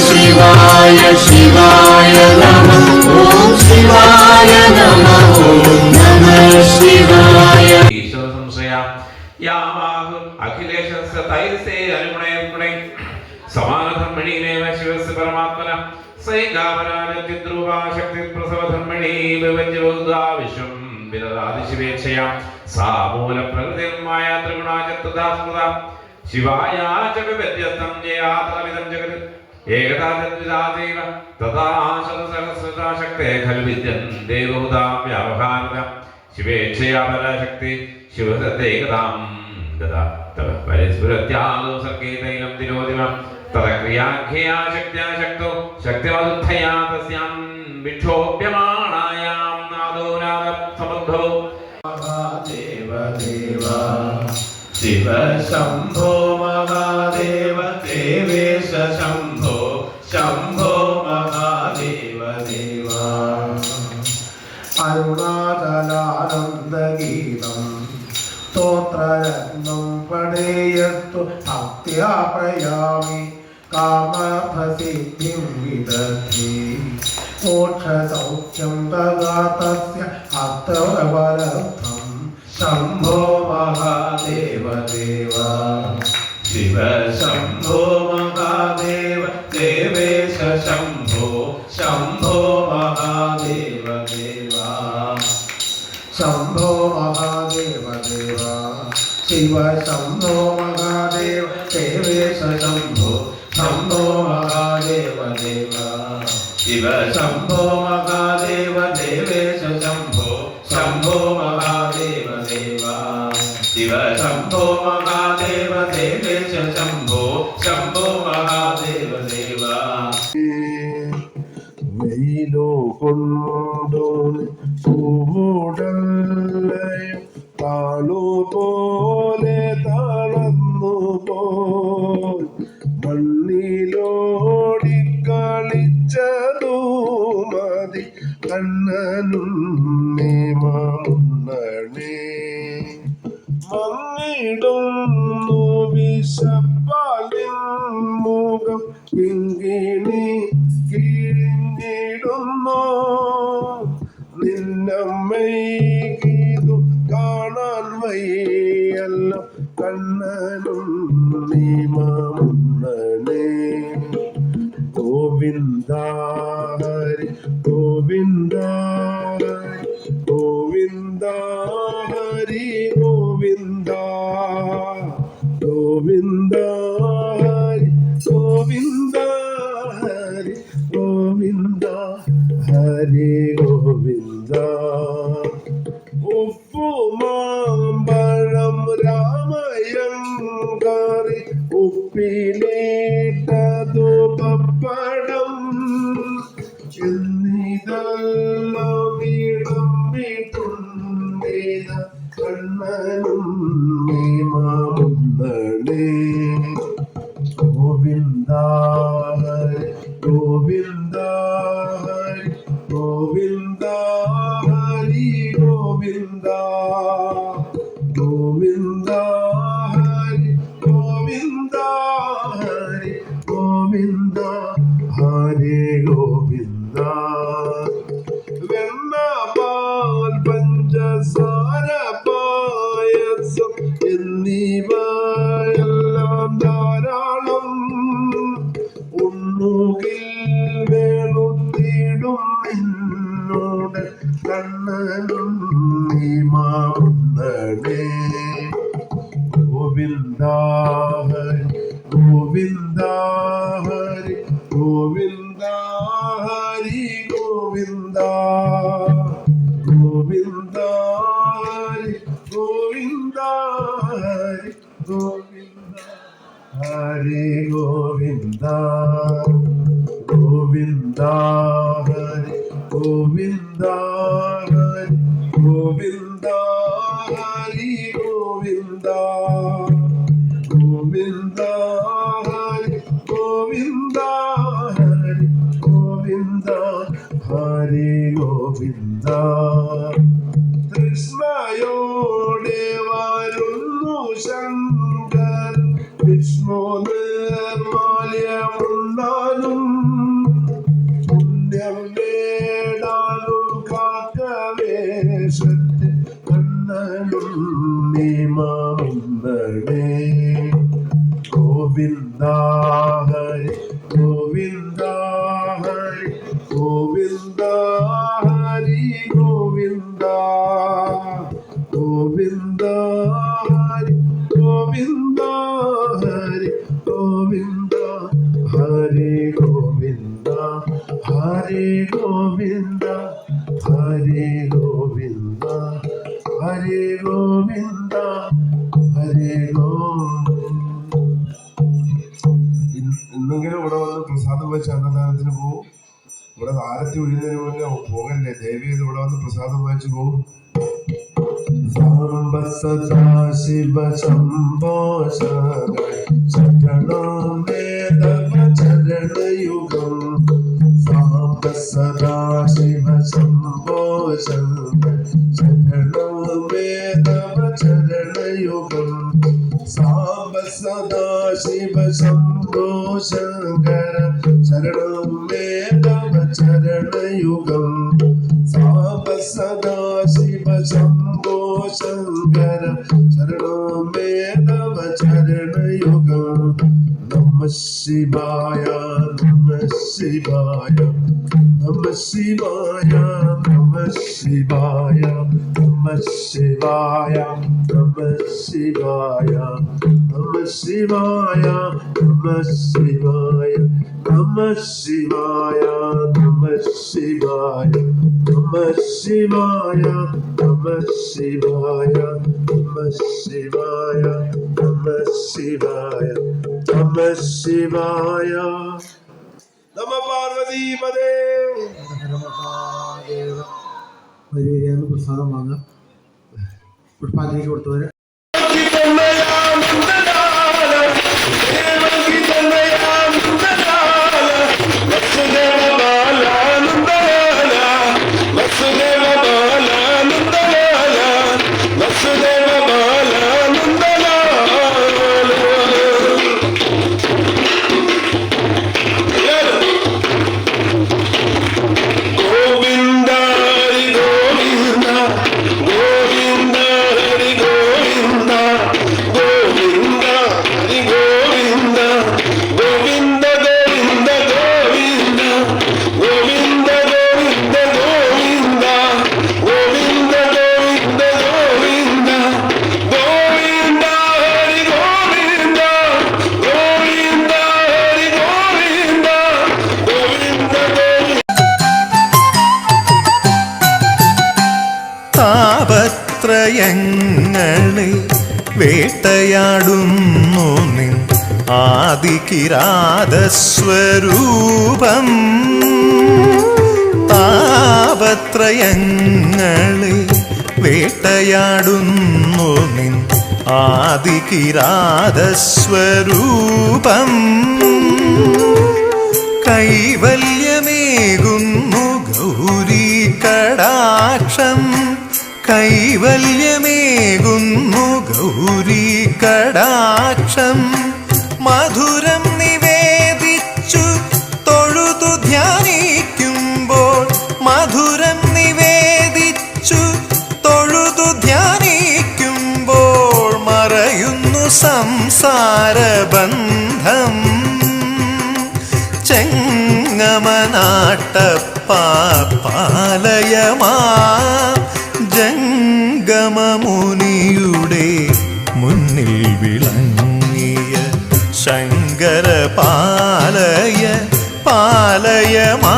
ശിവായ ശിവായ നമഃ ഓം ശിവായ നമഃ ഓം നമഃ ശിവായ ഈശ്വര സംശയ യാവാഹു അഖിലേശസ്യ തൈസേ അനുഗുണേ സമാനധർമ്മിണീനേവ ശിവസ്യ പരമാത്മന സൈകാവനാനദ്രുവാ ശക്തി പ്രസവധർമ്മിണീ വിഭജ്യബുദ്ധാ വിശ്വം വിദദാതി ശിവേച്ഛയാ സാ മൂലപ്രകൃതിർമായ ത്രിഗുണാച സ്മൃത ശിവായ ച വിവ്യസ്തം ജ്ഞേയാതമിദം ജഗത് ഏകദാ ജദ്വിദാദേവ തഥാ ശതസഹസ്രതാ ശക്തേ ഖലു വിദ്യൻ ദേവഹുതാ വ്യാവഹാരത ശിവേച്ഛയാ പരാശക്തി ശിവസത്തേകതാം ദദാ തവ പരിസ്ഫുരത്യാദോ സർഗേതൈലം ദിനോദിവം തദക്രിയാഖ്യയാ ശക്ത്യാ ശക്തോ ശക്തിമതുദ്ധയാ തസ്യാം വിക്ഷോഭ്യമാണായാം നാദോനാദ സമദ്ഭവോ മഹാദേവ ദേവ ശിവ ശംഭോ മഹാദേവ ദേവേശ ശംഭോ ശംഭോ മഹാദേവ ദേവ അരുണാചലാനന്ദഗീതം സ്തോത്രരത്നം പടേയത്തു ഭക്ത്യാ പ്രയാമി കാമഫസിദ്ധിം വിദധി മോക്ഷസൗഖ്യം ദദാതസ്യ അർത്ഥവരർത്ഥം ശംഭോ മഹാദേവ ദേവ ശിവ ശംഭോ മഹാദേവ ദേവേശ ശംഭോ ശംഭോ മഹാദേവ ദേവ ശംഭോ മഹാദേവ ദേവ ശിവ ശംഭോ മഹാദേവ ദേവേശ ശംഭോ ശംഭോ മഹാദേവ ദേവ ശിവ ശംഭോ മഹാദേവ ദേവേശ ശംഭോ ശംഭോ മഹാദേവ ദേവ ശിവ ശംഭോ മഹാദേവ ദേവേശ ശംഭോ ശംഭോ മഹാദേവ ദേവ വെയിലോ കൊണ്ടോ പൂവുടല്ലയും താളു പോലെ തളർന്നു പോൽ മണ്ണിലോടിക്കളിച്ചതു മതി കണ്ണനും മണ്ണണേ മങ്ങിടുന്നു വിശപ്പാലിൻ മുഖം കിങ്ങിണി കിഴിഞ്ഞിടുന്നു നിന്നമ്മയ്ക്കിതു കാണാൻ വയ്യല്ലോ കണ്ണനും മണ്ണണേ ഗോവിന്ദ ഹരി ഗോവിന്ദ ഗോവിന്ദ ഹരി ഗോവിന്ദ ഗോവിന്ദ ഹരി ഗോവിന്ദ ഹരി ഗോവിന്ദ ഹരി ഗോവിന്ദ ഉപ്പുമാമ്പഴം രാമയങ്കറി ഉപ്പിലിട്ടതു പപ്പടം എന്നിതെല്ലാം വിളമ്പിട്ടുണ്ടേത കണ്ണനും മണ്ണണേ ഗോവിന്ദ ഹരി ഗോവിന്ദ ഹരി ഗോവിന്ദ ഹരി ഗോവിന്ദ ഗോവിന്ദ ഹരി ഗോവിന്ദ ഹരി ഗോവിന്ദ ഹരി ഗോവിന്ദ വെണ്ണപാൽ പഞ്ചസാര പായസം എന്നിവയെല്ലാം ധാരാളം ഉണ്ണുകിൽ വേളുത്തിടും നിന്നോട് കണ്ണനും മണ്ണണേ ഗോവിന്ദ ഹരി ഗോവിന്ദ ഹരി ഗോവിന്ദ ഹരി ഗോവിന്ദ ഗോവിന്ദ ഹരി ഗോവിന്ദ ഹരി ഗോവിന്ദ ഹരി ഗോവിന്ദ ഗോവിന്ദ ഹരി ഗോവിന്ദ ഹരി ഗോവിന്ദ ഹരി ഗോവിന്ദ ഗോവിന്ദ ഹരി ഗോവിന്ദ ഹരി ഗോവിന്ദ ഹരി ഗോവിന്ദ കൃഷ്ണയോടെ വരുന്നു ശങ്കർ വിഷ്ണു നിർമാല്യമുണ്ടാനും ഹരി ഗോവിന്ദ ഹരി ഗോവിന്ദ ഹരി ഗോവിന്ദ ഗോവിന്ദ ഹരി ഗോവിന്ദ ഹരി ഗോവിന്ദ ഹരി ഗോവിന്ദ ഹരി ഗോവിന്ദ ഹരി ഗോവിന്ദ ഹരി ഗോവിന്ദ ഹരി ഇന്നെങ്കിലും ഇവിടെ വന്ന് പ്രസാദം വെച്ച് അന്നദാനത്തിന് പോകും. ഇവിടെ ആരത്തി ഒഴിയുന്നതിന് മുന്നേ പോകല്ലേ, ദേവി ഇവിടെ വന്ന് പ്രസാദം വാങ്ങിച്ചു പോകും. സാംബ സദാശിവ ശംഭോ ശരണം വേദവ ചരണയുഗം സാംബ സദാശിവ ശംഭോ ശരണം വേദവ ചരണയുഗം സാംബ സദാശിവ ശംഭോ ശങ്കര ശരണം വേദവ ചരണയുഗം സാംബ സദാശിവ ശംഭോ ശങ്കര ശരണം വേദവ ചരണയുഗം നമഃ ശിവായ നമഃ ശിവായ നമഃ ശിവായ നമഃ ശിവായ നമഃ ശിവായ നമഃ ശിവായ നമഃ ശിവായ നമഃ ശിവായ നമഃ ശിവായ നമഃ ശിവായ നമഃ ശിവായ നമഃ ശിവായ നമഃ ശിവായ നമഃ ശിവായ നമഃ ശിവായ നമ പാർവതീപദേ. വരികയാണ് പ്രസാദം വാങ്ങുക. പുഷ്പാഞ്ജലിക്ക് കൊടുത്തവര് താപത്രയങ്ങളെ വേട്ടയാടുന്നു നിൻ ആദികിരാതസ്വരൂപം താപത്രയങ്ങളെ വേട്ടയാടുന്നു നിൻ ആദികിരാതസ്വരൂപം കൈവല്യമേകുന്നു ഗൗരീ കടാക്ഷം കൈവല്യമേകുന്നു ഗൗരീ കടാക്ഷം മധുരം നിവേദിച്ചു തൊഴുതു ധ്യാനിക്കുമ്പോൾ മധുരം നിവേദിച്ചു തൊഴുതു ധ്യാനിക്കുമ്പോൾ മറയുന്നു സംസാരബന്ധം ചെങ്ങമനാട്ടപ്പാ പാലയമാ ജംഗമമുനിയുടെ മുന്നിൽ വിളങ്ങിയ ശങ്കര പാലയ പാലയമാ